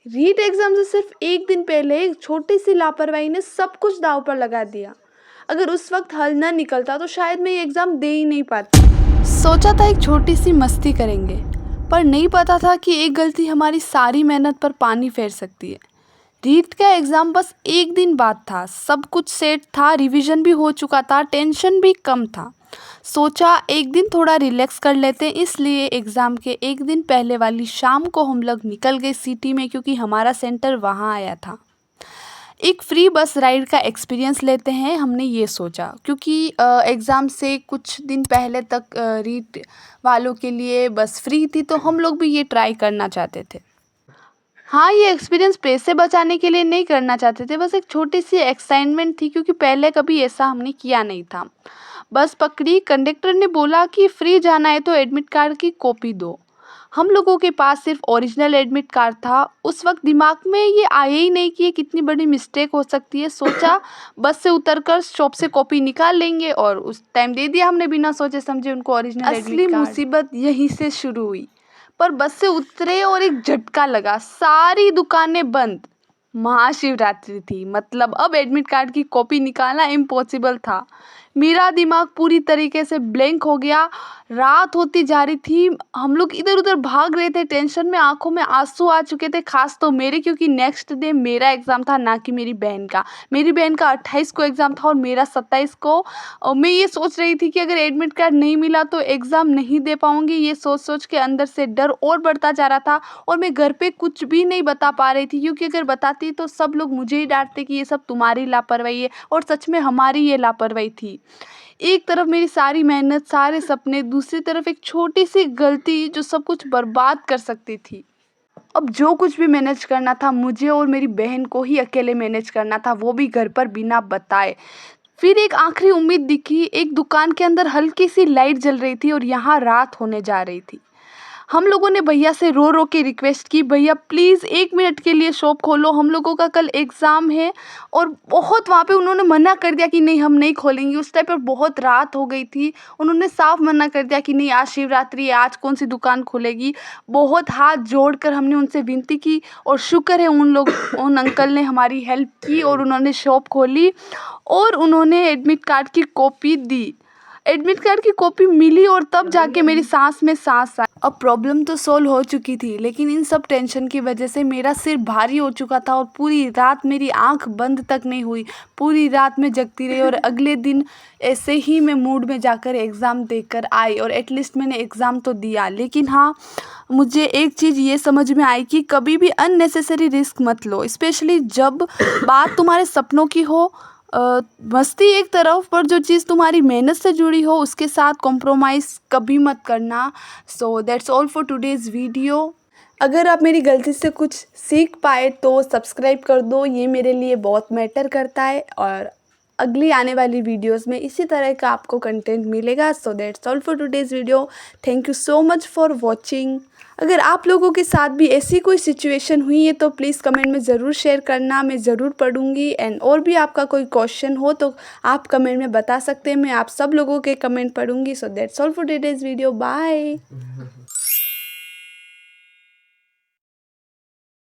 REET exam से सिर्फ एक दिन पहले एक छोटी सी लापरवाही ने सब कुछ दांव पर लगा दिया। अगर उस वक्त हल न निकलता तो शायद मैं ये एग्ज़ाम दे ही नहीं पाती। सोचा था एक छोटी सी मस्ती करेंगे, पर नहीं पता था कि एक गलती हमारी सारी मेहनत पर पानी फेर सकती है। रीट का एग्ज़ाम बस एक दिन बाद था, सब कुछ सेट था, रिवीजन भी हो चुका था, टेंशन भी कम था। सोचा एक दिन थोड़ा रिलैक्स कर लेते हैं, इसलिए एग्ज़ाम के एक दिन पहले वाली शाम को हम लोग निकल गए सिटी में, क्योंकि हमारा सेंटर वहाँ आया था। एक फ्री बस राइड का एक्सपीरियंस लेते हैं, हमने ये सोचा, क्योंकि एग्ज़ाम से कुछ दिन पहले तक रीट वालों के लिए बस फ्री थी, तो हम लोग भी ये ट्राई करना चाहते थे। हाँ, ये एक्सपीरियंस पैसे बचाने के लिए नहीं करना चाहते थे, बस एक छोटी-सी एक्साइटमेंट थी, क्योंकि पहले कभी ऐसा हमने किया नहीं था। बस पकड़ी, कंडक्टर ने बोला कि फ्री जाना है तो एडमिट कार्ड की कॉपी दो। हम लोगों के पास सिर्फ ओरिजिनल एडमिट कार्ड था। उस वक्त दिमाग में ये आया ही नहीं कि ये कितनी बड़ी मिस्टेक हो सकती है। सोचा बस से उतरकर शॉप से कॉपी निकाल लेंगे, और उस टाइम दे दिया हमने बिना सोचे समझे उनको ओरिजिनल एडमिट कार्ड। असली मुसीबत यहीं से शुरू हुई। पर बस से उतरे और एक झटका लगा, सारी दुकानें बंद। महाशिवरात्रि थी, मतलब अब एडमिट कार्ड की कॉपी निकालना इम्पॉसिबल था। मेरा दिमाग पूरी तरीके से ब्लैंक हो गया। रात होती जा रही थी, हम लोग इधर उधर भाग रहे थे, टेंशन में आंखों में आंसू आ चुके थे, खास तो मेरे, क्योंकि नेक्स्ट डे मेरा एग्ज़ाम था, ना कि मेरी बहन का। मेरी बहन का 28 को एग्ज़ाम था और मेरा 27 को। और मैं ये सोच रही थी कि अगर एडमिट कार्ड नहीं मिला तो एग्ज़ाम नहीं दे पाऊँगी। ये सोच सोच के अंदर से डर और बढ़ता जा रहा था, और मैं घर पे कुछ भी नहीं बता पा रही थी, क्योंकि अगर बताती तो सब लोग मुझे ही डांटते कि ये सब तुम्हारी लापरवाही है, और सच में हमारी ये लापरवाही थी। एक तरफ मेरी सारी मेहनत, सारे सपने, दूसरी तरफ एक छोटी सी गलती जो सब कुछ बर्बाद कर सकती थी। अब जो कुछ भी मैनेज करना था, मुझे और मेरी बहन को ही अकेले मैनेज करना था, वो भी घर पर बिना बताए। फिर एक आखिरी उम्मीद दिखी, एक दुकान के अंदर हल्की सी लाइट जल रही थी और यहाँ रात होने जा रही थी। हम लोगों ने भैया से रो रो के रिक्वेस्ट की, भैया प्लीज़ 1 मिनट के लिए शॉप खोलो, हम लोगों का कल एग्ज़ाम है। और बहुत वहाँ पे उन्होंने मना कर दिया कि नहीं, हम नहीं खोलेंगे। उस टाइम पर बहुत रात हो गई थी, उन्होंने साफ मना कर दिया कि नहीं, आज शिवरात्रि है, आज कौन सी दुकान खुलेगी। बहुत हाथ जोड़कर हमने उनसे विनती की, और शुक्र है उन अंकल ने हमारी हेल्प की और उन्होंने शॉप खोली, और उन्होंने एडमिट कार्ड की कॉपी दी। एडमिट कार्ड की कॉपी मिली, और तब जाके मेरी सांस में सांस आई। अब प्रॉब्लम तो सॉल्व हो चुकी थी, लेकिन इन सब टेंशन की वजह से मेरा सिर भारी हो चुका था, और पूरी रात मेरी आंख बंद तक नहीं हुई। पूरी रात में जगती रही, और अगले दिन ऐसे ही मैं मूड में जाकर एग्ज़ाम देकर आई, और एटलीस्ट मैंने एग्ज़ाम तो दिया। लेकिन हाँ, मुझे एक चीज़ ये समझ में आई कि कभी भी अननेसेसरी रिस्क मत लो, स्पेशली जब बात तुम्हारे सपनों की हो। मस्ती एक तरफ, पर जो चीज़ तुम्हारी मेहनत से जुड़ी हो उसके साथ कॉम्प्रोमाइज़ कभी मत करना। सो that's all for today's video. अगर आप मेरी गलती से कुछ सीख पाए तो सब्सक्राइब कर दो, ये मेरे लिए बहुत मैटर करता है, और अगली आने वाली वीडियोस में इसी तरह का आपको कंटेंट मिलेगा। सो that's all for today's video. Thank you so much for watching. अगर आप लोगों के साथ भी ऐसी कोई सिचुएशन हुई है तो प्लीज़ कमेंट में ज़रूर शेयर करना, मैं ज़रूर पढ़ूंगी। एंड और भी आपका कोई क्वेश्चन हो तो आप कमेंट में बता सकते हैं, मैं आप सब लोगों के कमेंट पढ़ूंगी। So that's all for today's video. Bye.